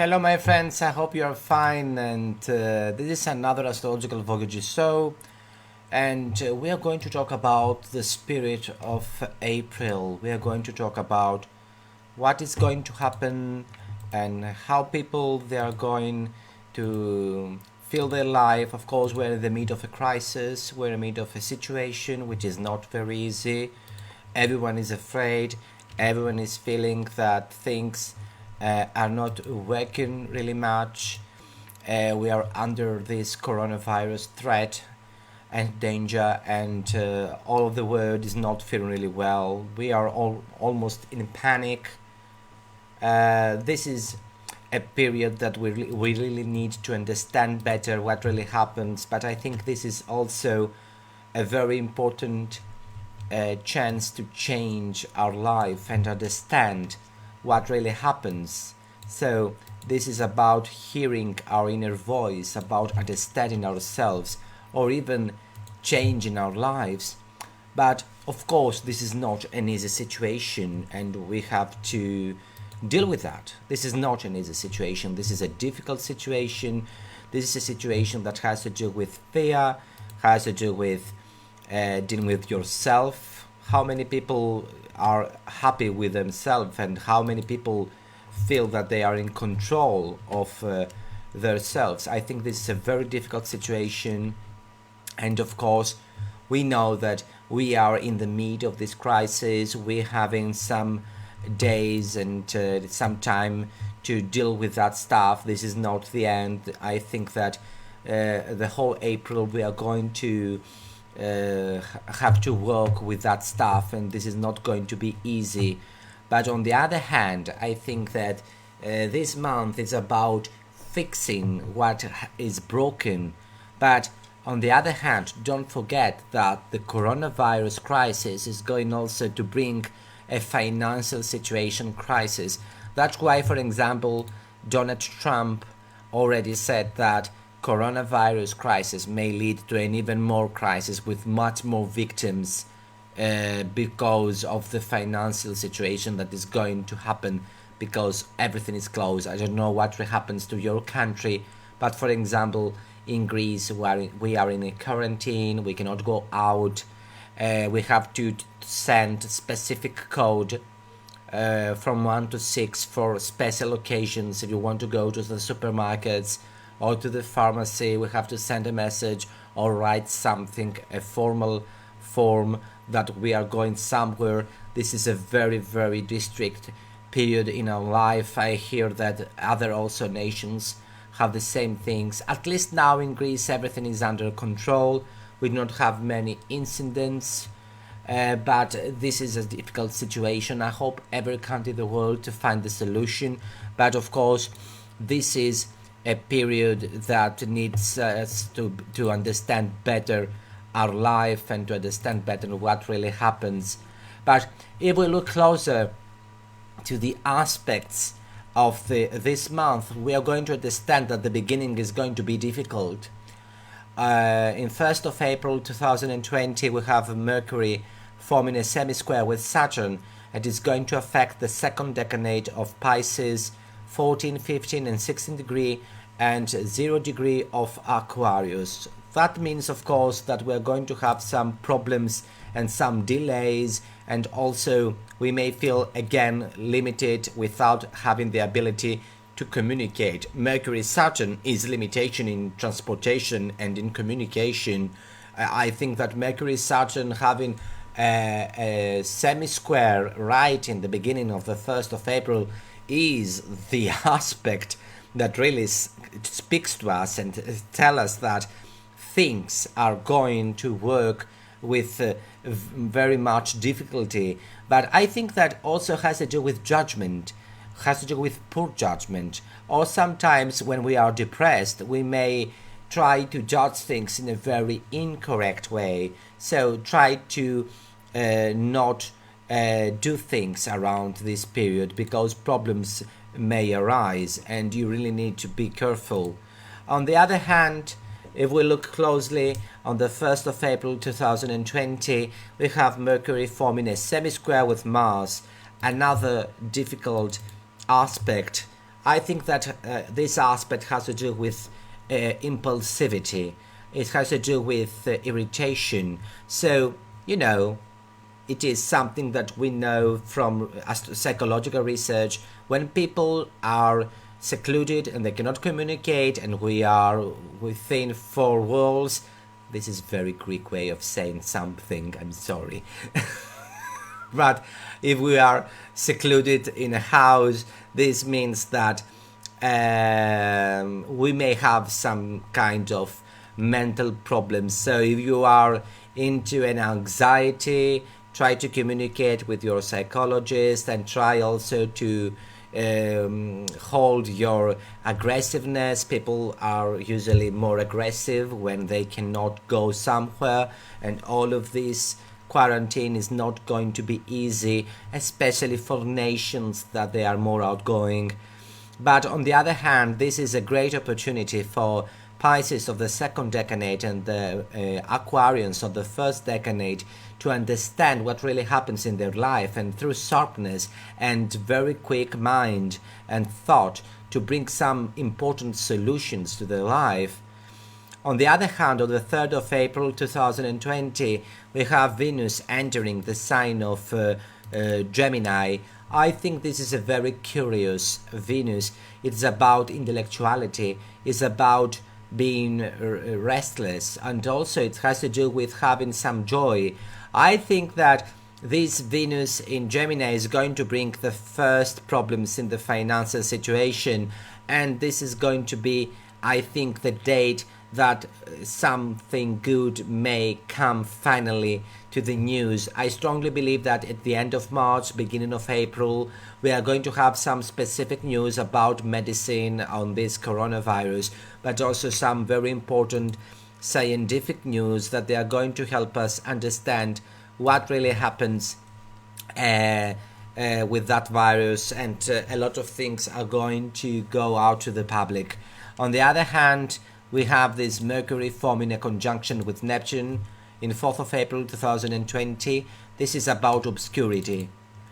Hello, my friends. I hope you are fine. And this is another Astrological Voyages show. And we are going to talk about the spirit of April. We are going to talk about what is going to happen and how people they are going to feel their life. Of course, we're in the midst of a crisis. We're in the midst of a situation which is not very easy. Everyone is afraid. Everyone is feeling that things are not working really much. We are under this coronavirus threat and danger, and all of the world is not feeling really well. We are all almost in panic. This is a period that we really need to understand better what really happens, but I think this is also a very important chance to change our life and understand what really happens. So this is about hearing our inner voice, about understanding ourselves, or even changing our lives. But of course, this is not an easy situation, and we have to deal with that. This is not an easy situation. This is a difficult situation. This is a situation that has to do with fear, has to do with dealing with yourself. How many people are happy with themselves, and how many people feel that they are in control of themselves? I think this is a very difficult situation, and of course we know that we are in the midst of this crisis. We're having some days and some time to deal with that stuff. This is not the end. I think that the whole April we are going to have to work with that stuff, and this is not going to be easy. But on the other hand, I think that this month is about fixing what is broken. But on the other hand, don't forget that the coronavirus crisis is going also to bring a financial situation crisis. That's why, for example, Donald Trump already said that coronavirus crisis may lead to an even more crisis with much more victims because of the financial situation that is going to happen, because everything is closed. I don't know what happens to your country, but for example, in Greece, we are in a quarantine. We cannot go out. We have to send specific code from 1 to 6 for special occasions. If you want to go to the supermarkets or to the pharmacy, we have to send a message or write something, a formal form that we are going somewhere. This is a very, very strict period in our life. I hear that other also nations have the same things. At least now in Greece everything is under control. We do not have many incidents, but this is a difficult situation. I hope every country in the world to find the solution, but of course this is a period that needs us to understand better our life and to understand better what really happens. But if we look closer to the aspects of this month, we are going to understand that the beginning is going to be difficult. In 1st of April 2020, we have Mercury forming a semisquare with Saturn. It is going to affect the second decade of Pisces, 14, 15 and 16 degree and 0 degree of Aquarius. That means, of course, that we are going to have some problems and some delays, and also we may feel again limited without having the ability to communicate. Mercury Saturn is limitation in transportation and in communication. I think that Mercury Saturn having a semi-square right in the beginning of the 1st of April is the aspect that really speaks to us and tell us that things are going to work with very much difficulty. But I think that also has to do with judgment, has to do with poor judgment, or sometimes when we are depressed we may try to judge things in a very incorrect way. So try to not do things around this period, because problems may arise and you really need to be careful. On the other hand, if we look closely, on the 1st of April 2020, we have Mercury forming a semi-square with Mars, another difficult aspect I think that this aspect has to do with impulsivity. It has to do with irritation. So, you know, it is something that we know from psychological research. When people are secluded and they cannot communicate and we are within four walls, this is very Greek way of saying something, I'm sorry. But if we are secluded in a house, this means that we may have some kind of mental problems. So if you are into an anxiety, try to communicate with your psychologist and try also to hold your aggressiveness. People are usually more aggressive when they cannot go somewhere, and all of this quarantine is not going to be easy, especially for nations that they are more outgoing. But on the other hand, this is a great opportunity for Pisces of the second decade and the Aquarians of the first decade to understand what really happens in their life, and through sharpness and very quick mind and thought to bring some important solutions to their life. On the other hand, on the 3rd of April 2020, we have Venus entering the sign of Gemini. I think this is a very curious Venus. It's about intellectuality, it's about being restless, and also it has to do with having some joy. I think that this Venus in Gemini is going to bring the first problems in the financial situation, and this is going to be, I think, the date that something good may come finally to the news. I strongly believe that at the end of March, beginning of April, we are going to have some specific news about medicine on this coronavirus, but also some very important scientific news that they are going to help us understand what really happens with that virus, and a lot of things are going to go out to the public. On the other hand, we have this Mercury forming a conjunction with Neptune in 4th of April 2020. This is about obscurity.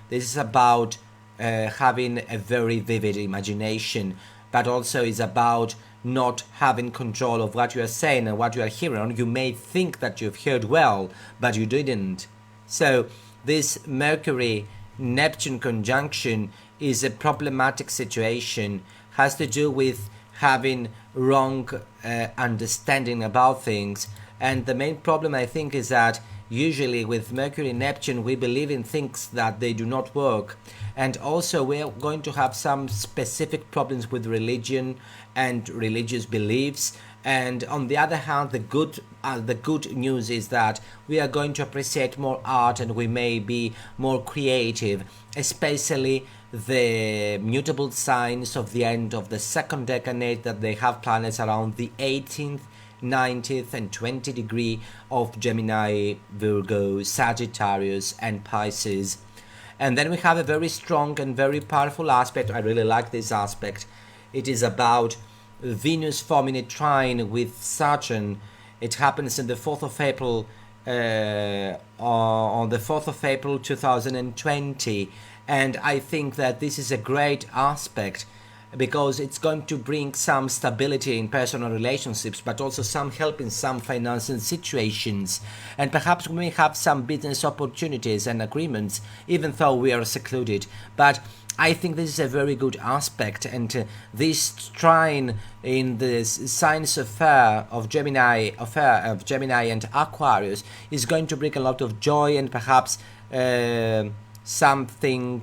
This is about having a very vivid imagination, but also is about not having control of what you are saying and what you are hearing. You may think that you've heard well, but you didn't. So this Mercury-Neptune conjunction is a problematic situation, has to do with having wrong understanding about things. And the main problem, I think, is that usually with Mercury Neptune we believe in things that they do not work, and also we are going to have some specific problems with religion and religious beliefs. And on the other hand, the good news is that we are going to appreciate more art and we may be more creative, especially the mutable signs of the end of the second decade, that they have planets around the 18th, 19th and 20 degree of Gemini, Virgo, Sagittarius and Pisces. And then we have a very strong and very powerful aspect. I really like this aspect. It is about Venus forming a trine with Saturn. It happens in the 4th of April, on the 4th of April 2020. And I think that this is a great aspect because it's going to bring some stability in personal relationships, but also some help in some financial situations. And perhaps we may have some business opportunities and agreements, even though we are secluded. But I think this is a very good aspect, and this trine in the signs of Gemini and Aquarius is going to bring a lot of joy and perhaps something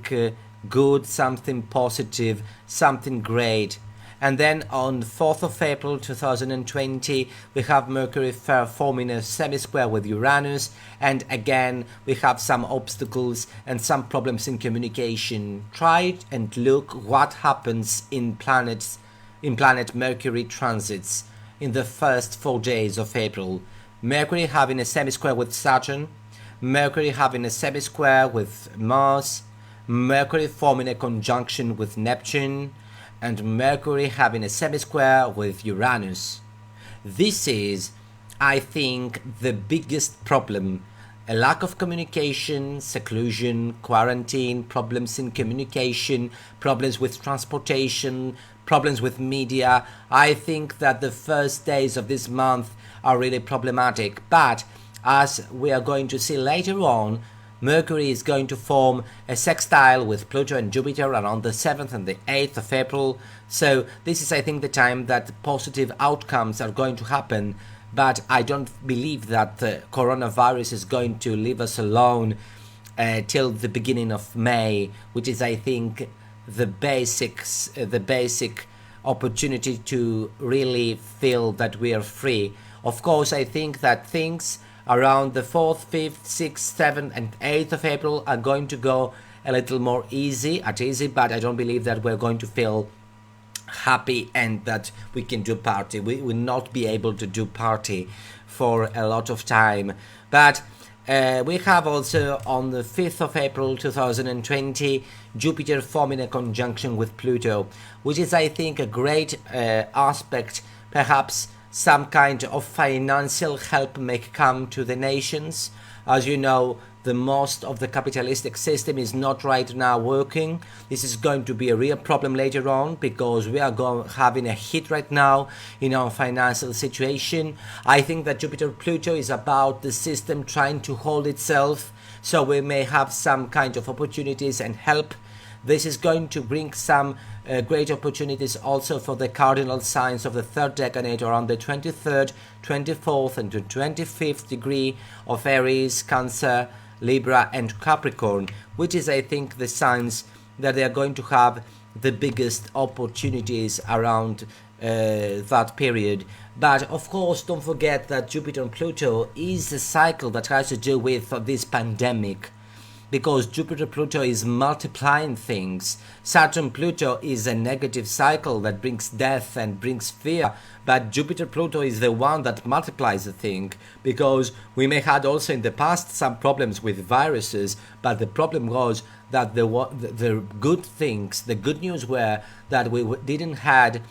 good, something positive, something great. And then on 4th of April 2020 we have Mercury forming a semi-square with Uranus, and again we have some obstacles and some problems in communication. Try and look what happens in planet Mercury transits in the first 4 days of April. Mercury having a semi-square with Saturn, Mercury having a semi-square with Mars, Mercury forming a conjunction with Neptune, and Mercury having a semi-square with Uranus. This is, I think, the biggest problem a lack of communication, seclusion, quarantine, problems in communication, problems with transportation, problems with media. I think that the first days of this month are really problematic. But as we are going to see later on, Mercury is going to form a sextile with Pluto and Jupiter around the 7th and the 8th of April. So this is, I think, the time that positive outcomes are going to happen. But I don't believe that the coronavirus is going to leave us alone till the beginning of May, which is, I think, the basic opportunity to really feel that we are free. Of course, I think that things around the 4th, 5th, 6th, 7th and 8th of April are going to go a little more easy, but I don't believe that we're going to feel happy and that we can do party. We will not be able to do party for a lot of time. But we have also on the 5th of April 2020 Jupiter forming a conjunction with Pluto, which is, I think, a great aspect. Perhaps some kind of financial help may come to the nations. As you know, the most of the capitalistic system is not right now working. This is going to be a real problem later on because we are having a hit right now in our financial situation. I think that Jupiter-Pluto is about the system trying to hold itself, so we may have some kind of opportunities and help. This is going to bring some great opportunities also for the cardinal signs of the third decanate around the 23rd, 24th and the 25th degree of Aries, Cancer, Libra and Capricorn, which is, I think, the signs that they are going to have the biggest opportunities around that period. But of course, don't forget that Jupiter and Pluto is a cycle that has to do with this pandemic, because Jupiter-Pluto is multiplying things. Saturn-Pluto is a negative cycle that brings death and brings fear, but Jupiter-Pluto is the one that multiplies the thing, because we may had also in the past some problems with viruses, but the problem was that the good things, the good news were that we didn't had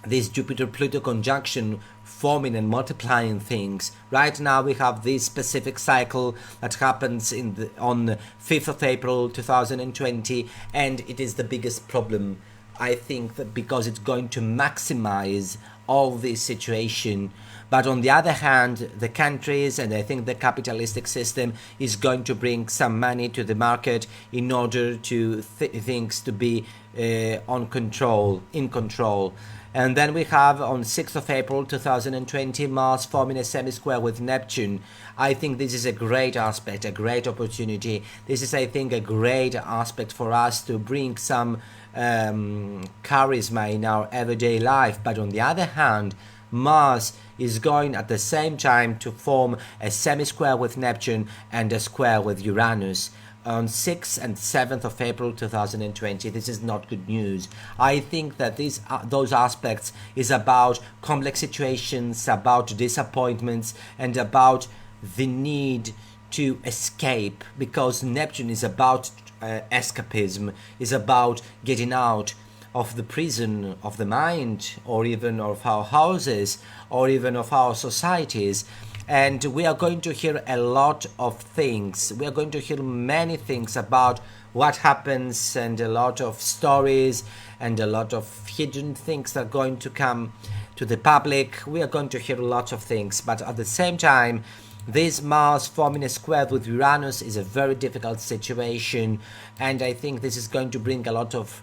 this Jupiter-Pluto conjunction forming and multiplying things. Right now we have this specific cycle that happens on the 5th of April 2020, and it is the biggest problem, I think, that because it's going to maximize all this situation. But on the other hand, the countries and I think the capitalistic system is going to bring some money to the market in order to things to be in control. And then we have on 6th of April 2020 Mars forming a semisquare with Neptune. I think this is a great aspect, a great opportunity. This is, I think, a great aspect for us to bring some charisma in our everyday life. But on the other hand, Mars is going at the same time to form a semisquare with Neptune and a square with Uranus on 6th and 7th of April 2020. This is not good news. I think that those aspects is about complex situations, about disappointments, and about the need to escape, because Neptune is about escapism, is about getting out of the prison of the mind, or even of our houses, or even of our societies. And we are going to hear a lot of things. We are going to hear many things about what happens, and a lot of stories and a lot of hidden things that are going to come to the public. We are going to hear lots of things. But at the same time, this Mars forming a square with Uranus is a very difficult situation. And I think this is going to bring a lot of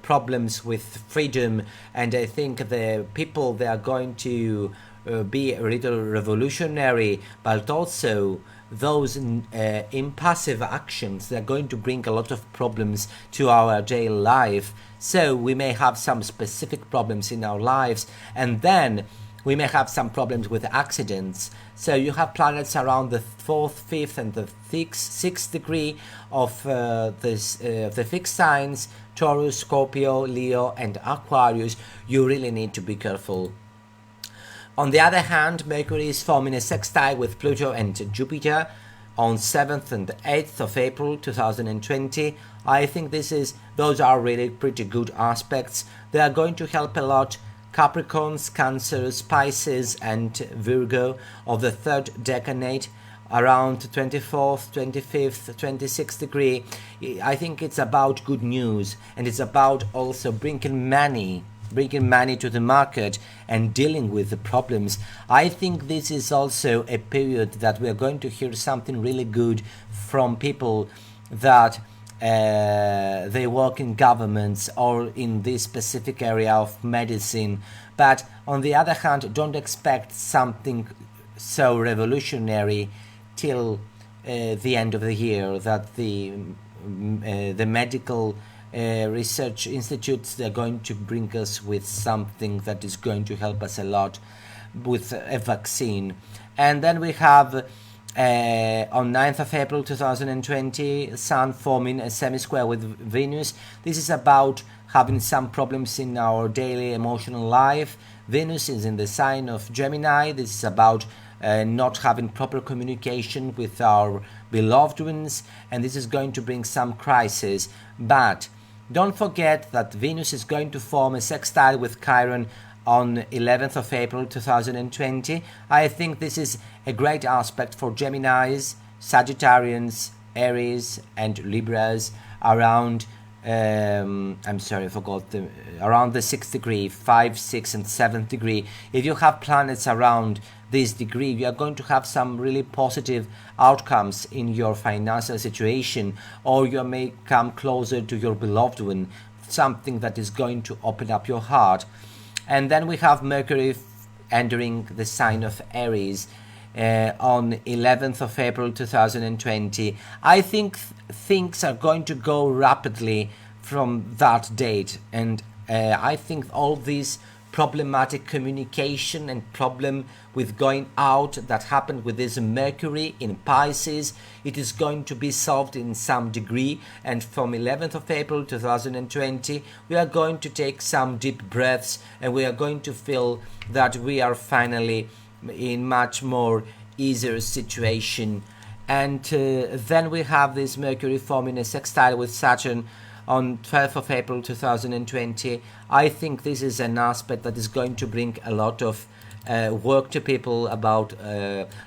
problems with freedom. And I think the people, they are going to be a little revolutionary, but also those impulsive actions, they're going to bring a lot of problems to our daily life. So we may have some specific problems in our lives, and then we may have some problems with accidents. So you have planets around the 4th, 5th and the 6th degree of the fixed signs, Taurus, Scorpio, Leo and Aquarius. You really need to be careful. On the other hand, Mercury is forming a sextile with Pluto and Jupiter on 7th and 8th of April 2020. I think those are really pretty good aspects. They are going to help a lot Capricorns, Cancers, Pisces and Virgo of the third decanate around 24th, 25th, 26th degree. I think it's about good news, and it's about also bringing money to the market and dealing with the problems. I think this is also a period that we are going to hear something really good from people that they work in governments or in this specific area of medicine. But on the other hand, don't expect something so revolutionary till the end of the year, that the medical research institutes, they're going to bring us with something that is going to help us a lot with a vaccine. And then we have on 9th of April 2020, Sun forming a semisquare with Venus. This is about having some problems in our daily emotional life. Venus is in the sign of Gemini. This is about not having proper communication with our beloved ones, and this is going to bring some crisis. But don't forget that Venus is going to form a sextile with Chiron on 11th of April 2020. I think this is a great aspect for Geminis, Sagittarians, Aries and Libras around around the 6th degree, 5, 6 and 7th degree. If you have planets around this degree, you are going to have some really positive outcomes in your financial situation, or you may come closer to your beloved one, something that is going to open up your heart. And then we have Mercury entering the sign of Aries on 11th of April 2020. I think things are going to go rapidly from that date, and I think all these problematic communication and problem with going out that happened with this Mercury in Pisces, it is going to be solved in some degree. And from 11th of April 2020, we are going to take some deep breaths, and we are going to feel that we are finally in much more easier situation. And then we have this Mercury forming a sextile with Saturn on 12th of April 2020. I think this is an aspect that is going to bring a lot of work to people about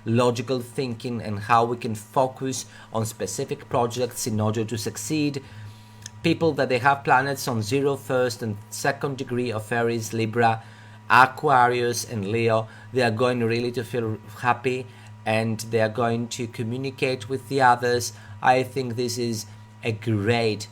logical thinking and how we can focus on specific projects in order to succeed. People that they have planets on 0, 1st and 2nd degree of Aries, Libra, Aquarius and Leo, they are going really to feel happy, and they are going to communicate with the others. I think this is a great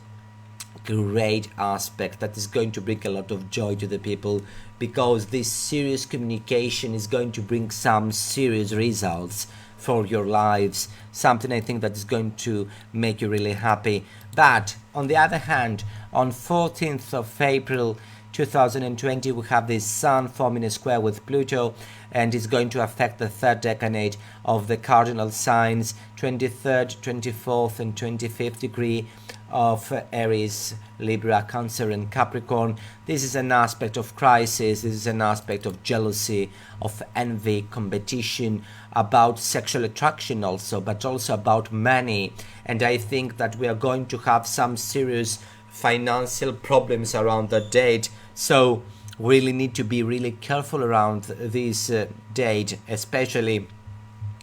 aspect that is going to bring a lot of joy to the people, because this serious communication is going to bring some serious results for your lives, something I think that is going to make you really happy. But on the other hand, on 14th of April 2020, we have this Sun forming a square with Pluto, and it's going to affect the third decade of the cardinal signs, 23rd, 24th and 25th degree of Aries, Libra, Cancer and Capricorn. This is an aspect of crisis, this is an aspect of jealousy, of envy, competition, about sexual attraction also, but also about money. And I think that we are going to have some serious financial problems around that date, so we really need to be really careful around this date, especially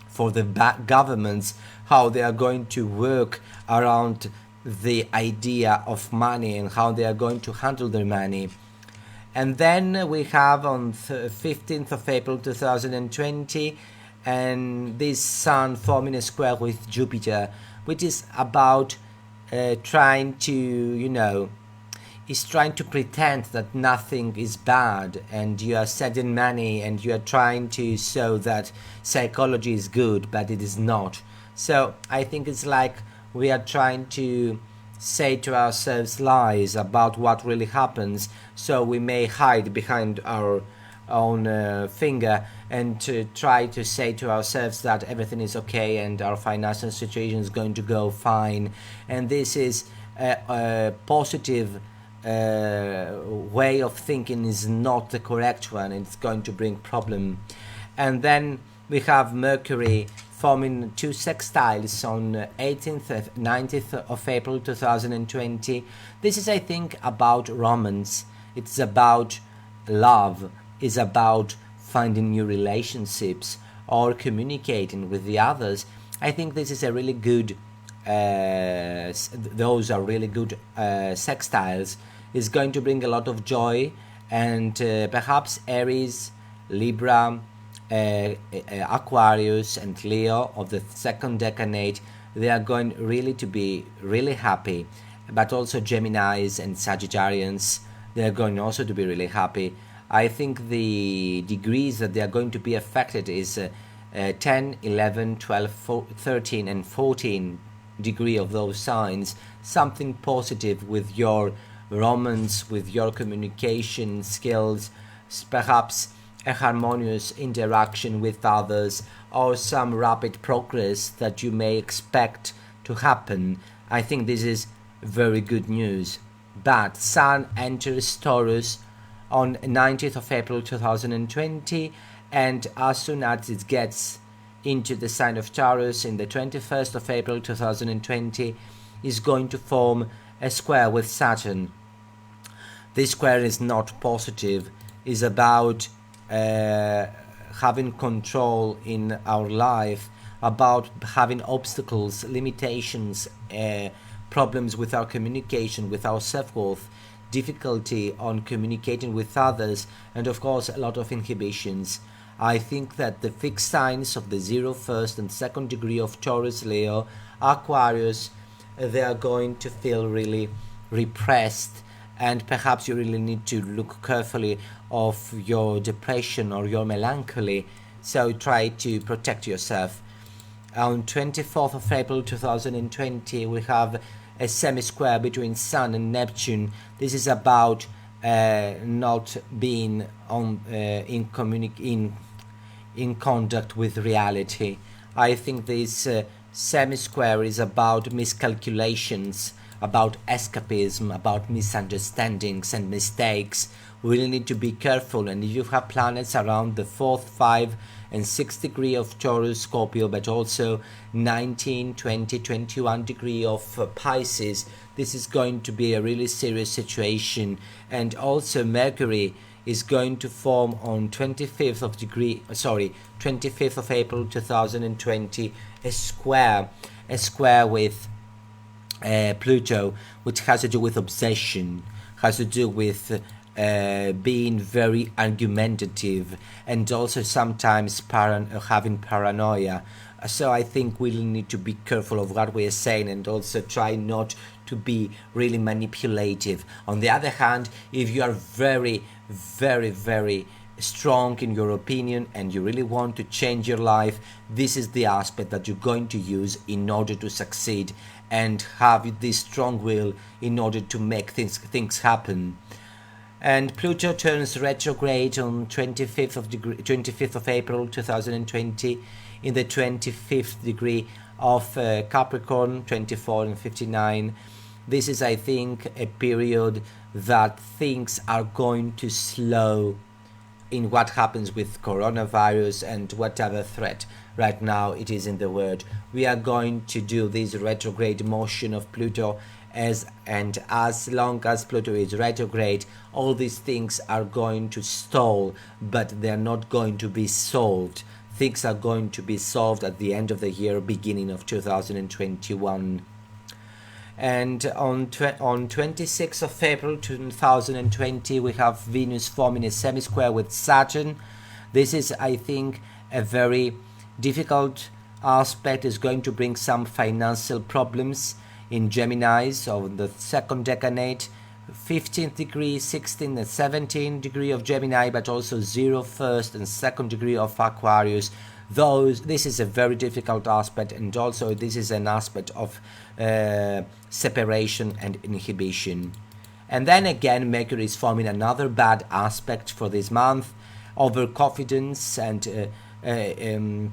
for the governments, how they are going to work around the idea of money and how they are going to handle their money. And then we have on 15th of April 2020, and this Sun forming a square with Jupiter, which is about trying to, is trying to pretend that nothing is bad, and you are sending money and you are trying to show that psychology is good, but it is not. So I think it's like we are trying to say to ourselves lies about what really happens, so we may hide behind our own finger and to try to say to ourselves that everything is okay and our financial situation is going to go fine. And this is a positive way of thinking, is not the correct one. It's going to bring problem. And then we have Mercury forming two sextiles on 18th and 19th of April 2020. This is, I think, about romance. It's about love. It's about finding new relationships or communicating with the others. I think this is a really good, those are really good sextiles. Is going to bring a lot of joy, and perhaps Aries, Libra, Aquarius and Leo of the second decade, they are going really to be really happy. But also Geminis and Sagittarians, they are going also to be really happy. I think the degrees that they are going to be affected is 10, 11, 12, 13 and 14 degree of those signs. Something positive with your romance, with your communication skills, perhaps a harmonious interaction with others, or some rapid progress that you may expect to happen. I think this is very good news. But Sun enters Taurus on 19th of April 2020, and as soon as it gets into the sign of Taurus in the 21st of April 2020, is going to form a square with Saturn. This square is not positive, is about having control in our life, about having obstacles, limitations, problems with our communication, with our self-worth, difficulty on communicating with others, and of course a lot of inhibitions. I think that the fixed signs of the 0, 1st and 2nd degree of Taurus, Leo, Aquarius, they are going to feel really repressed, and perhaps you really need to look carefully of your depression or your melancholy, so try to protect yourself. On 24th of April 2020, we have a semisquare between Sun and Neptune. This is about not being on in contact with reality. I think this semisquare is about miscalculations, about escapism, about misunderstandings and mistakes. We really need to be careful, and if you have planets around the 4th, 5th and 6th degree of Taurus, Scorpio, but also 19, 20, 21 degree of Pisces, this is going to be a really serious situation. And also Mercury is going to form on 25th of April 2020 a square with Pluto, which has to do with obsession, has to do with being very argumentative, and also sometimes having paranoia. So I think we need to be careful of what we are saying, and also try not to be really manipulative. On the other hand, if you are very, very, very strong in your opinion and you really want to change your life, this is the aspect that you're going to use in order to succeed and have this strong will in order to make things happen. And Pluto turns retrograde on 25th of April 2020 in the 25th degree of Capricorn, 24 and 59. This is, I think, a period that things are going to slow in what happens with coronavirus and whatever threat right now it is in the world. We are going to do this retrograde motion of Pluto, as long as Pluto is retrograde, all these things are going to stall, but they're not going to be solved. Things are going to be solved at the end of the year, beginning of 2021. And on 26th of April 2020, we have Venus forming a semisquare with Saturn. This is, I think, a very difficult aspect. Is going to bring some financial problems in Geminis of the second decade, 15th degree, 16th and 17th degree of Gemini, but also 0, 1st and 2nd degree of Aquarius. This is a very difficult aspect, and also this is an aspect of separation and inhibition. And then again, Mercury is forming another bad aspect for this month. Overconfidence and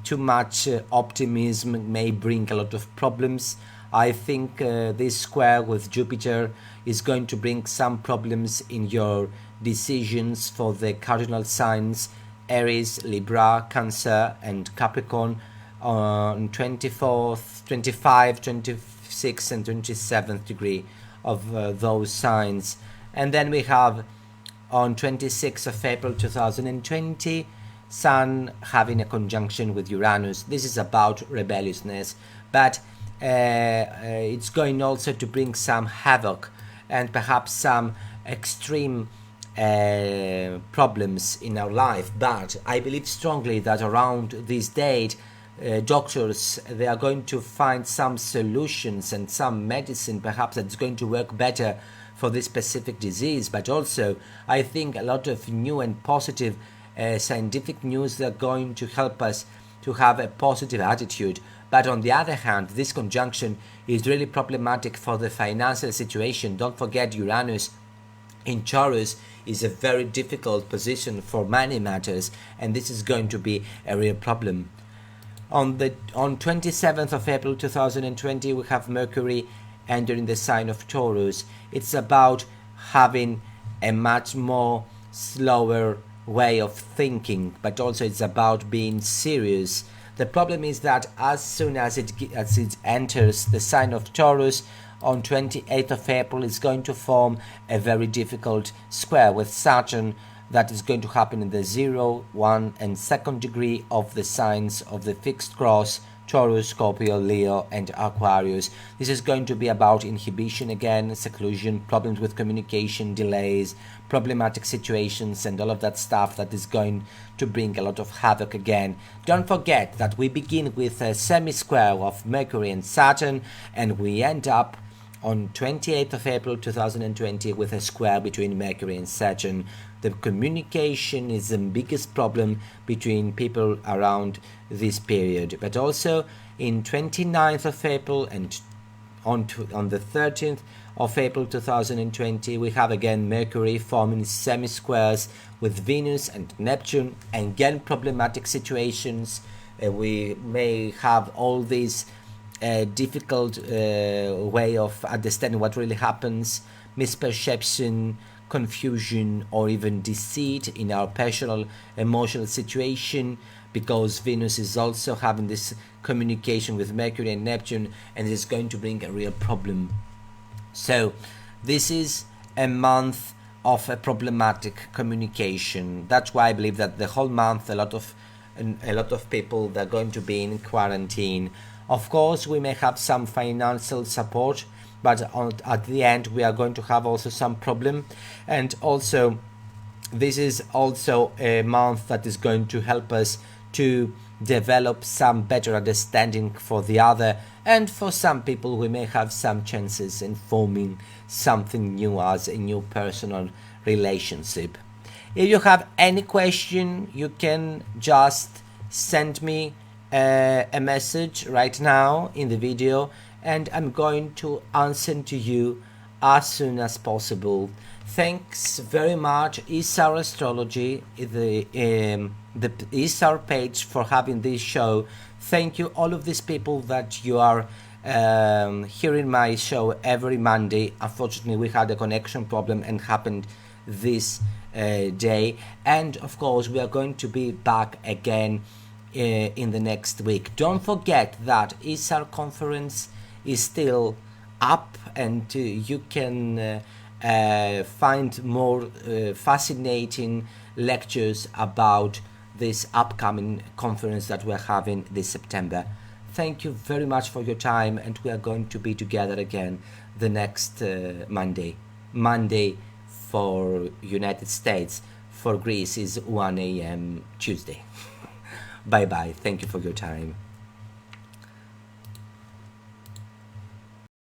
too much optimism may bring a lot of problems. I think this square with Jupiter is going to bring some problems in your decisions for the cardinal signs Aries, Libra, Cancer and Capricorn on 24th, 25, 26 and 27th degree of those signs. And then we have on 26th of April 2020 Sun having a conjunction with Uranus. This is about rebelliousness, but it's going also to bring some havoc and perhaps some extreme problems in our life. But I believe strongly that around this date, doctors, they are going to find some solutions and some medicine perhaps that's going to work better for this specific disease. But also I think a lot of new and positive scientific news that are going to help us to have a positive attitude. But on the other hand, this conjunction is really problematic for the financial situation. Don't forget, Uranus in Taurus is a very difficult position for money matters, and this is going to be a real problem. On 27th of April 2020, we have Mercury entering the sign of Taurus. It's about having a much more slower way of thinking, but also it's about being serious. The problem is that as soon as it enters the sign of Taurus on 28th of April, it's going to form a very difficult square with Saturn. That is going to happen in the 0, 1 and 2nd degree of the signs of the fixed cross, Taurus, Scorpio, Leo and Aquarius. This is going to be about inhibition again, seclusion, problems with communication, delays, problematic situations and all of that stuff that is going to bring a lot of havoc again. Don't forget that we begin with a semi-square of Mercury and Saturn, and we end up on 28th of April 2020 with a square between Mercury and Saturn. The communication is the biggest problem between people around this period. But also in 29th of April and on the 13th of April 2020, we have again Mercury forming semi-squares with Venus and Neptune, and again problematic situations. We may have all these difficult way of understanding what really happens, misperception, confusion or even deceit in our personal emotional situation, because Venus is also having this communication with Mercury and Neptune, and it's going to bring a real problem. So this is a month of a problematic communication. That's why I believe that the whole month a lot of people, they're going to be in quarantine. Of course, we may have some financial support, but at the end we are going to have also some problem. And also this is also a month that is going to help us to develop some better understanding for the other, and for some people we may have some chances in forming something new as a new personal relationship. If you have any question, you can just send me a message right now in the video, and I'm going to answer to you as soon as possible. Thanks very much, Isar Astrology, the Isar page, for having this show. Thank you all of these people that you are hearing my show every Monday. Unfortunately, we had a connection problem and happened this day, and of course we are going to be back again in the next week. Don't forget that Isar conference is still up, and you can find more fascinating lectures about this upcoming conference that we're having this September. Thank you very much for your time, and we are going to be together again the next Monday for United States. For Greece is 1 a.m. Tuesday. Bye bye. Thank you for your time.